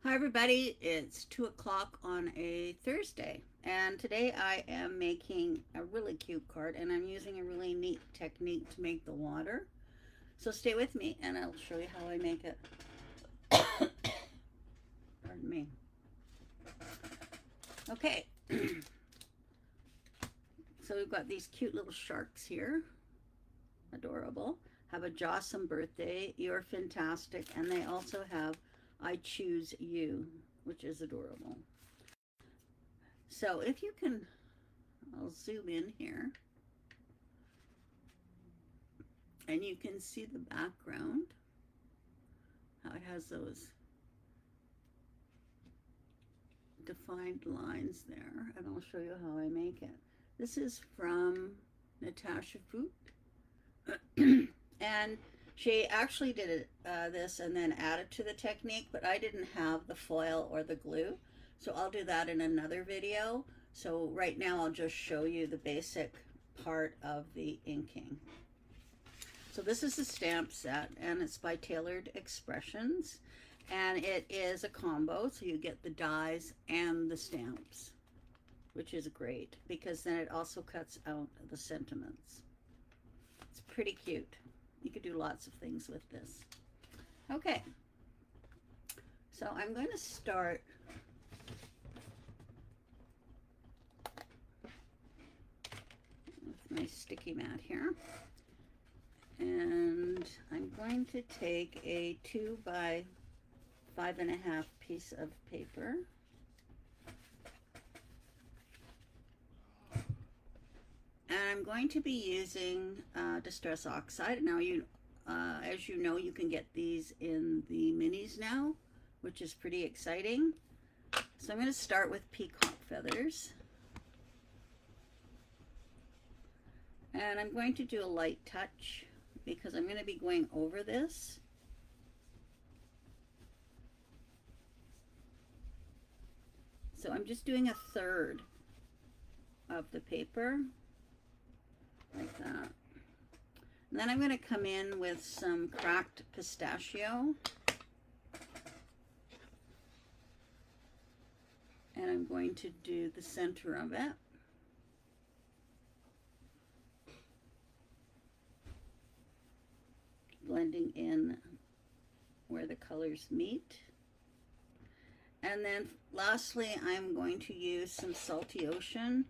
Hi everybody, it's 2 o'clock on a Thursday, and today I am making a really cute card, and I'm using a really neat technique to make the water. So stay with me and I'll show you how I make it. Pardon me. Okay, so we've got these cute little sharks here, adorable. Have a Jossum birthday, you're fantastic, and they also have I choose you, which is adorable. So if you can, I'll zoom in here and you can see the background, how it has those defined lines there, and I'll show you how I make it. This is from Natasha Foot, and she actually did this and then added to the technique, but I didn't have the foil or the glue, so I'll do that in another video. So right now I'll just show you the basic part of the inking. So this is the stamp set, and it's by Tailored Expressions, and it is a combo, so you get the dies and the stamps, which is great because then it also cuts out the sentiments. It's pretty cute. You could do lots of things with this. Okay, so I'm going to start with my sticky mat here. And I'm going to take a 2 by 5.5 piece of paper. And I'm going to be using Distress Oxide. Now, as you know, you can get these in the minis now, which is pretty exciting. So I'm going to start with peacock feathers. And I'm going to do a light touch because I'm going to be going over this. So I'm just doing a third of the paper, like that. And then I'm going to come in with some cracked pistachio. And I'm going to do the center of it. Blending in where the colors meet. And then lastly, I'm going to use some Salty Ocean.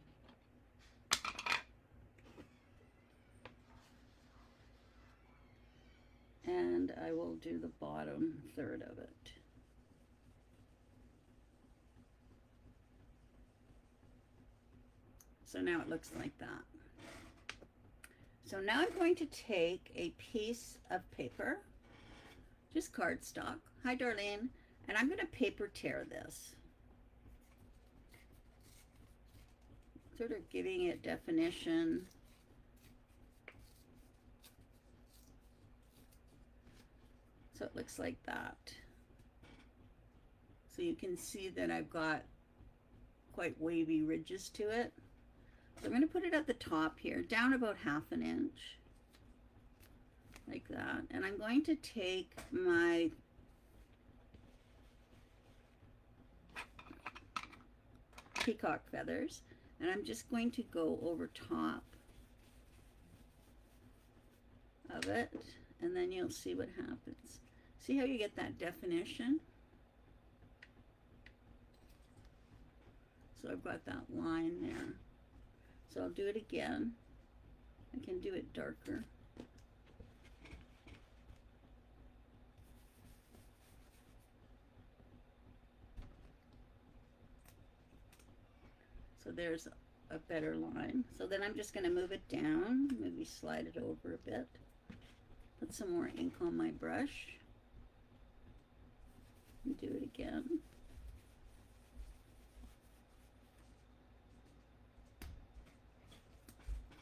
And I will do the bottom third of it. So now it looks like that. So now I'm going to take a piece of paper, just cardstock. Hi, Darlene. And I'm going to paper tear this, sort of giving it definition. So it looks like that. So you can see that I've got quite wavy ridges to it. So I'm going to put it at the top here, down about 1/2 inch, like that. And I'm going to take my peacock feathers, and I'm just going to go over top of it, and then you'll see what happens. See how you get that definition? So I've got that line there. So I'll do it again. I can do it darker. So there's a better line. So then I'm just going to move it down, maybe slide it over a bit. Put some more ink on my brush. And do it again.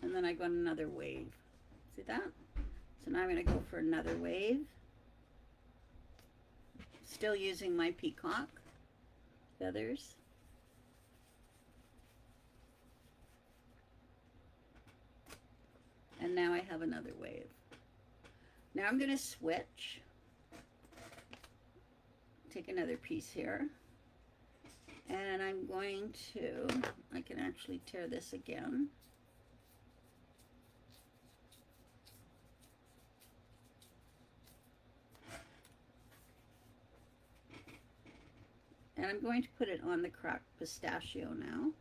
And then I got another wave. See that? So now I'm going to go for another wave. Still using my peacock feathers. And now I have another wave. Now I'm going to switch take another piece here, and I'm going to, I can actually tear this again. And I'm going to put it on the cracked pistachio now.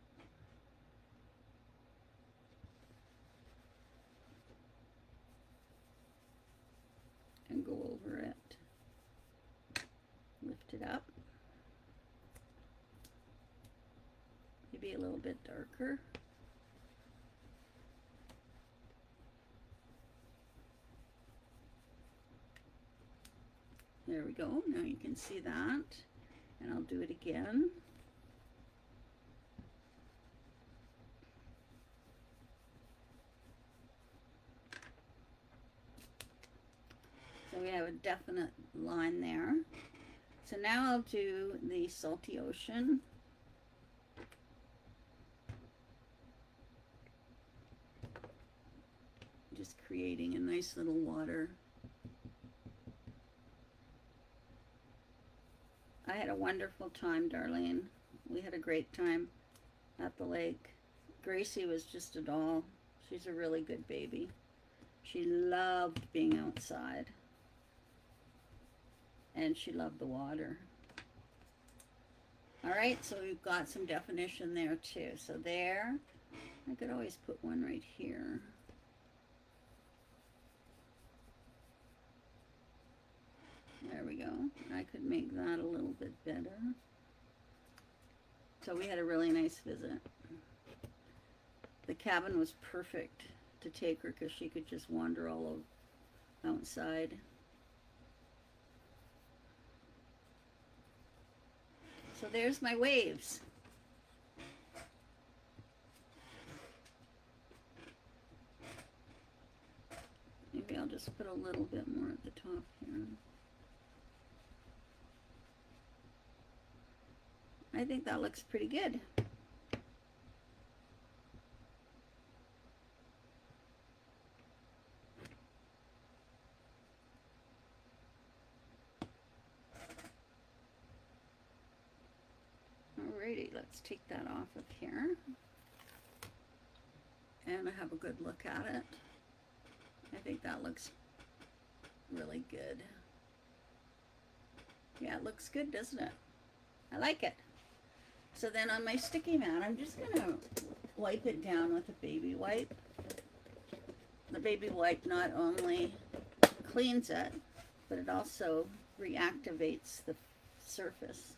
And go over it. Lift it up. Maybe a little bit darker. There we go. Now you can see that. And I'll do it again. So we have a definite line there. So now I'll do the salty ocean. Just creating a nice little water. I had a wonderful time, Darlene. We had a great time at the lake. Gracie was just a doll. She's a really good baby. She loved being outside. And she loved the water. All right, so we've got some definition there too. So there, I could always put one right here. There we go. I could make that a little bit better. So we had a really nice visit. The cabin was perfect to take her because she could just wander all over outside. So there's my waves. Maybe I'll just put a little bit more at the top here. I think that looks pretty good. Alrighty, let's take that off of here. And I have a good look at it. I think that looks really good. Yeah, it looks good, doesn't it? I like it. So then on my sticky mat, I'm just going to wipe it down with a baby wipe. The baby wipe not only cleans it, but it also reactivates the surface.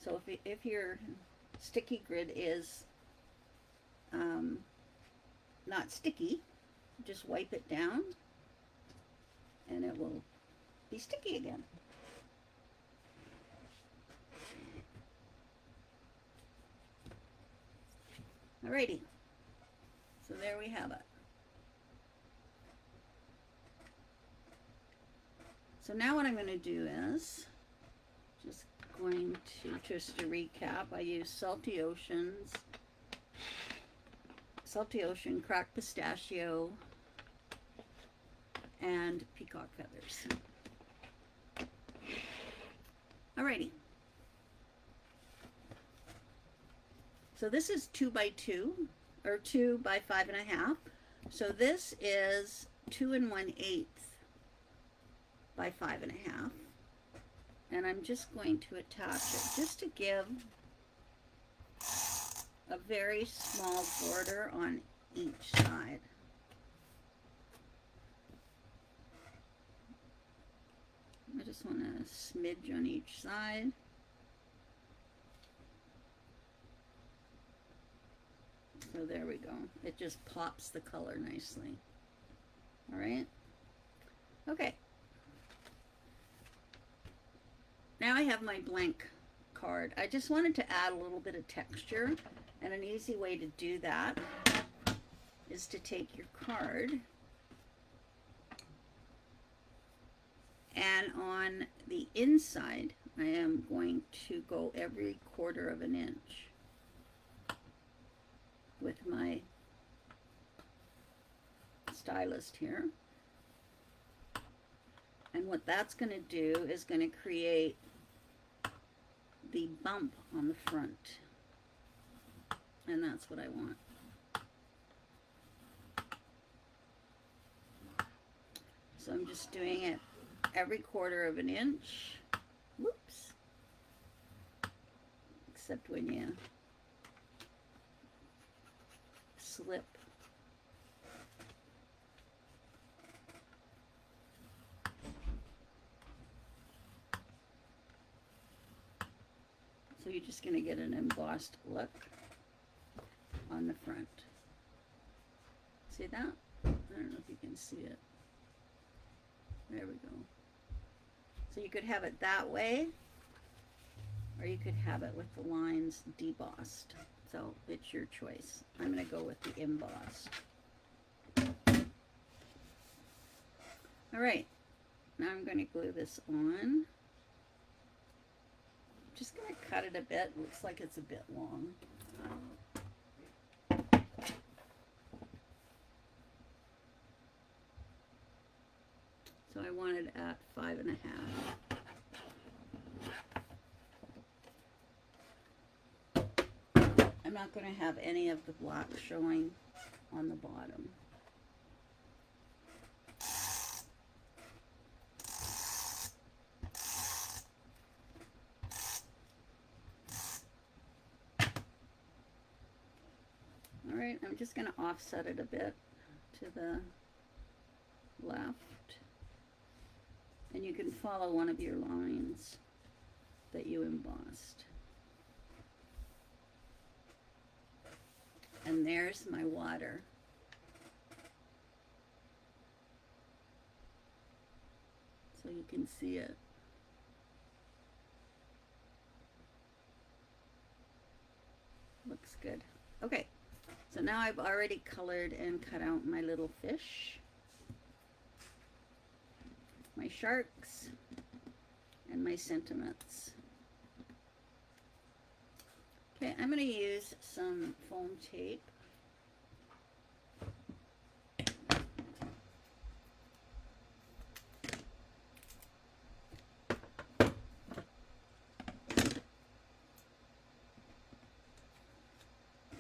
So if your sticky grid is not sticky, just wipe it down and it will be sticky again. Alrighty, so there we have it. So now what I'm going to do is just going to recap. I use Salty Ocean, cracked pistachio, and peacock feathers. Alrighty. So this is 2 by 2 or 2 by 5.5. So this is 2 1/8 by 5.5. And I'm just going to attach it just to give a very small border on each side. I just want a smidge on each side. So there we go. It just pops the color nicely. All right. Okay. Now I have my blank card. I just wanted to add a little bit of texture, and an easy way to do that is to take your card and on the inside I am going to go every 1/4 of an inch with my stylist here. And what that's going to do is going to create the bump on the front. And that's what I want. So I'm just doing it every 1/4 of an inch. Whoops. Except when you slip. So you're just going to get an embossed look on the front. See that? I don't know if you can see it. There we go. So you could have it that way, or you could have it with the lines debossed. So it's your choice. I'm going to go with the embossed. All right, now I'm going to glue this on. Just going to cut it a bit. Looks like it's a bit long. So I want it at 5.5. I'm not going to have any of the black showing on the bottom. All right, I'm just going to offset it a bit to the left. And you can follow one of your lines that you embossed. And there's my water. So you can see it. Looks good. Okay, so now I've already colored and cut out my little fish, my sharks, and my sentiments. Okay, I'm going to use some foam tape.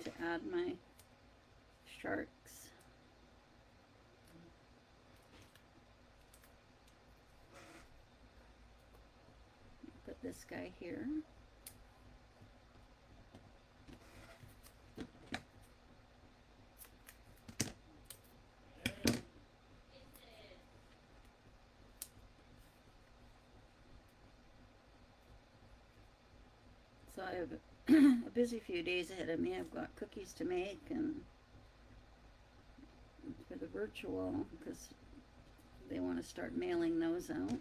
To add my sharks. Put this guy here. So I have a busy few days ahead of me. I've got cookies to make, and for the virtual, because they want to start mailing those out.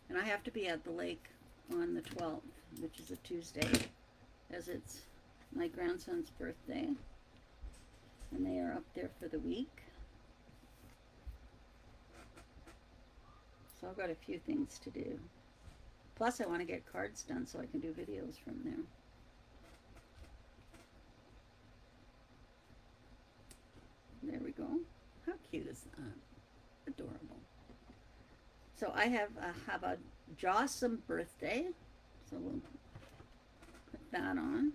And I have to be at the lake on the 12th, which is a Tuesday, as it's my grandson's birthday. And they are up there for the week. So I've got a few things to do. Plus I want to get cards done so I can do videos from there. There we go. How cute is that? Adorable. So I have a Jawsome birthday. So we'll put that on.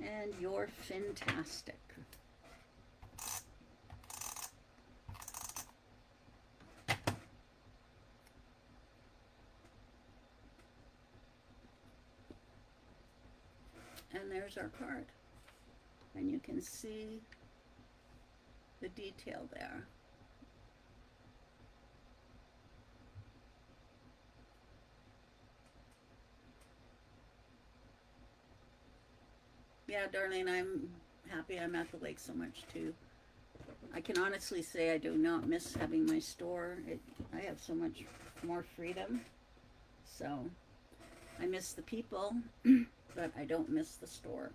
And you're Fin-tastic. And there's our card. And you can see the detail there. Yeah, darling, I'm happy I'm at the lake so much too. I can honestly say I do not miss having my store. I have so much more freedom. So I miss the people, but I don't miss the store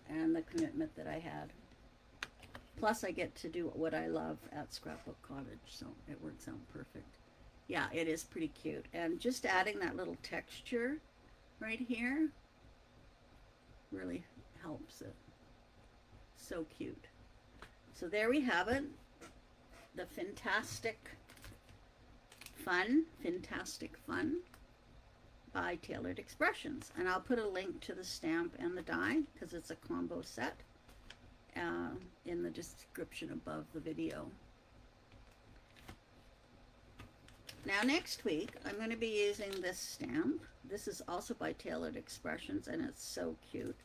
and the commitment that I had. Plus I get to do what I love at Scrapbook Cottage, so it works out perfect. Yeah, it is pretty cute. And just adding that little texture right here really helps it. So cute. So there we have it. The Fin-tastic Fun by Tailored Expressions. And I'll put a link to the stamp and the die, because it's a combo set, in the description above the video. Now next week, I'm going to be using this stamp. This is also by Tailored Expressions, and it's so cute.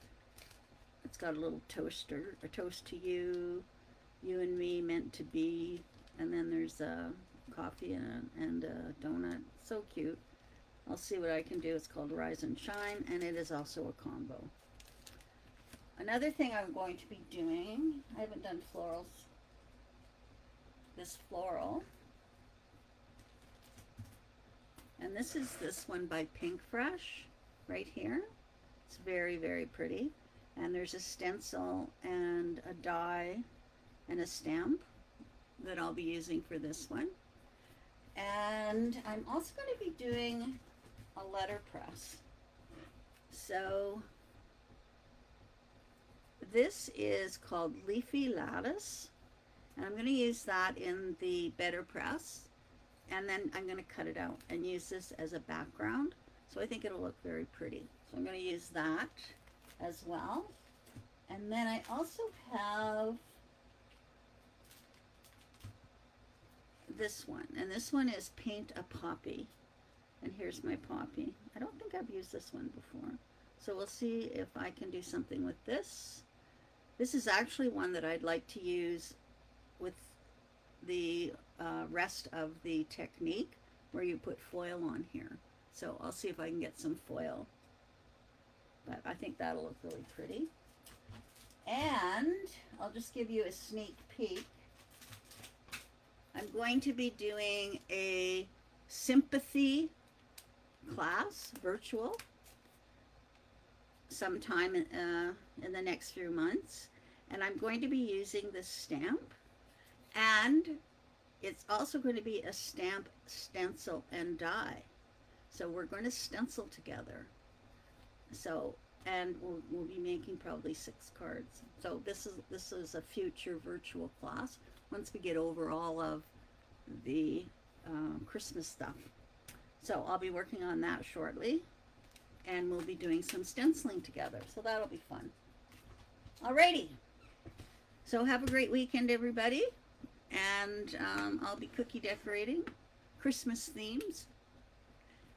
It's got a little toaster, a toast to you, you and me meant to be, and then there's a coffee and a donut. So cute. I'll see what I can do. It's called Rise and Shine, and it is also a combo. Another thing I'm going to be doing, I haven't done florals, this floral, and this is this one by Pink Fresh, right here. It's very, very pretty. And there's a stencil and a die and a stamp that I'll be using for this one. And I'm also going to be doing a letterpress. So this is called Leafy Lattice, and I'm going to use that in the Better Press, and then I'm going to cut it out and use this as a background. So I think it'll look very pretty. So I'm going to use that as well. And then I also have this one, and this one is Paint a Poppy. And here's my poppy. I don't think I've used this one before. So we'll see if I can do something with this. This is actually one that I'd like to use with the rest of the technique, where you put foil on here. So I'll see if I can get some foil. But I think that'll look really pretty. And I'll just give you a sneak peek. I'm going to be doing a sympathy class, virtual, sometime in the next few months. And I'm going to be using this stamp. And it's also going to be a stamp, stencil, and die. So we're going to stencil together. So, and we'll be making probably 6 cards. So this is a future virtual class once we get over all of the Christmas stuff. So I'll be working on that shortly, and we'll be doing some stenciling together. So that'll be fun. Alrighty. So have a great weekend, everybody. And I'll be cookie decorating, Christmas themed,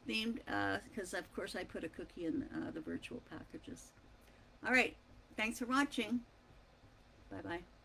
because of course I put a cookie in the virtual packages. All right, thanks for watching. Bye-bye.